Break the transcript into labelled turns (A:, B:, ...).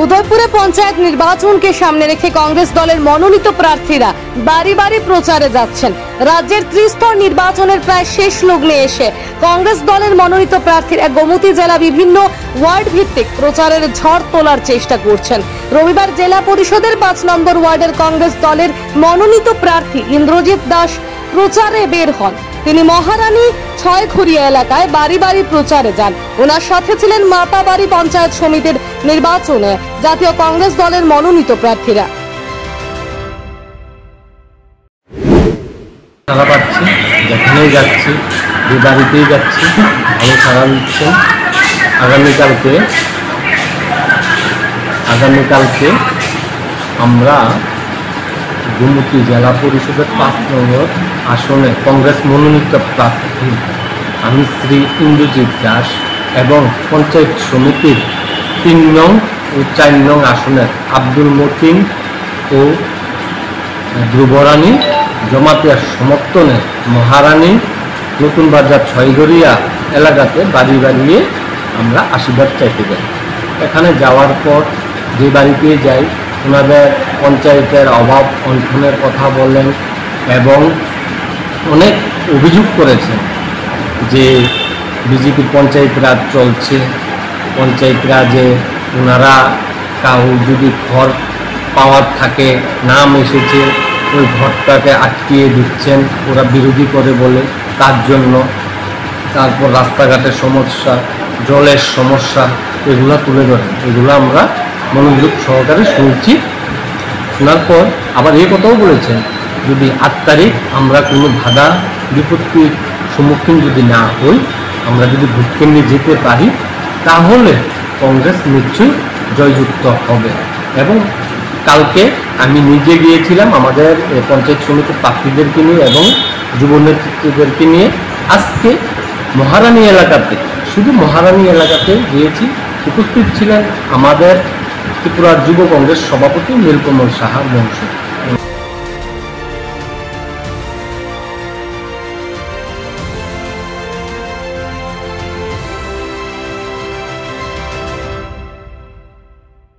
A: উদয়পুরে পঞ্চায়েত নির্বাচনকে সামনে রেখে কংগ্রেস দলের মনোনীত প্রার্থীরা বাড়ি বাড়ি প্রচারে যাচ্ছেন। রাজ্যের ত্রিস্তর নির্বাচনের প্রায় শেষ লগ্নে এসে কংগ্রেস দলের মনোনীত প্রার্থীরা গোমতী জেলা বিভিন্ন ওয়ার্ড ভিত্তিক প্রচারের ঝড় তোলার চেষ্টা করছেন। রবিবার জেলা পরিষদের 5 নম্বর ওয়ার্ডের কংগ্রেস দলের মনোনীত প্রার্থী ইন্দ্রজিৎ দাস প্রচারে বের হন। তিনি মহারানী ছয়খড়িয়া এলাকায় বাড়ি বাড়ি প্রচারে যান। ওনার সাথে ছিলেন মাতাবাড়ি পঞ্চায়েত সমিতির নির্বাচনে জাতীয় কংগ্রেস দলের মনোনীত প্রার্থীরা।
B: সারা পাচ্ছি, যেখানেই যাচ্ছি, যে বাড়িতেই যাচ্ছি, ভালো সারা দিচ্ছেন। আগামীকালকে আমরা গোমতী জেলা পরিষদের 5 নম্বর আসনে কংগ্রেস মনোনীত প্রার্থী আমি শ্রী ইন্দ্রজিৎ দাস এবং পঞ্চায়েত সমিতির 3 নং ও 4 নং আসনের আব্দুল মতিন ও ধ্রুবরানী জমাতিয়ার সমর্থনে মহারানী নতুন বাজার ছয়ঘরিয়া এলাকাতে বাড়ি বাড়িয়ে আমরা আশীর্বাদ চাইতে যাই। এখানে যাওয়ার পর যে বাড়িতে যাই ওনাদের পঞ্চায়েতের অভাব অনটনের কথা বলেন এবং অনেক অভিযোগ করেছেন যে বিজেপির পঞ্চায়েত রাজ চলছে, পঞ্চায়েত রাজে ওনারা কাউ যদি ঘর পাওয়ার থাকে নাম এসেছে ওই ঘরটাকে আটকিয়ে দিচ্ছেন, ওরা বিরোধী করে বলে তার জন্য। তারপর রাস্তাঘাটের সমস্যা, জলের সমস্যা, এগুলো তুলে ধরেন। এগুলো আমরা মনোযোগ সহকারে শুনছি। শোনার পর আবার এই কথাও বলেছেন যদি 8 তারিখ আমরা কোনো বাধা বিপত্তির সম্মুখীন যদি না হই, আমরা যদি ভোট কেন্দ্রে যেতে পারি তাহলে কংগ্রেস নিশ্চয়ই জয়যুক্ত হবে। এবং কালকে আমি নিজে গিয়েছিলাম আমাদের পঞ্চায়েত সমিতির প্রার্থীদেরকে নিয়ে এবং যুব নেতৃত্বদেরকে নিয়ে। আজকে মহারানী এলাকাতে, শুধু মহারানী এলাকাতে গিয়েছি। উপস্থিত ছিলেন আমাদের ত্রিপুরার যুব কংগ্রেস সভাপতি নীলকমল সাহা বংশ।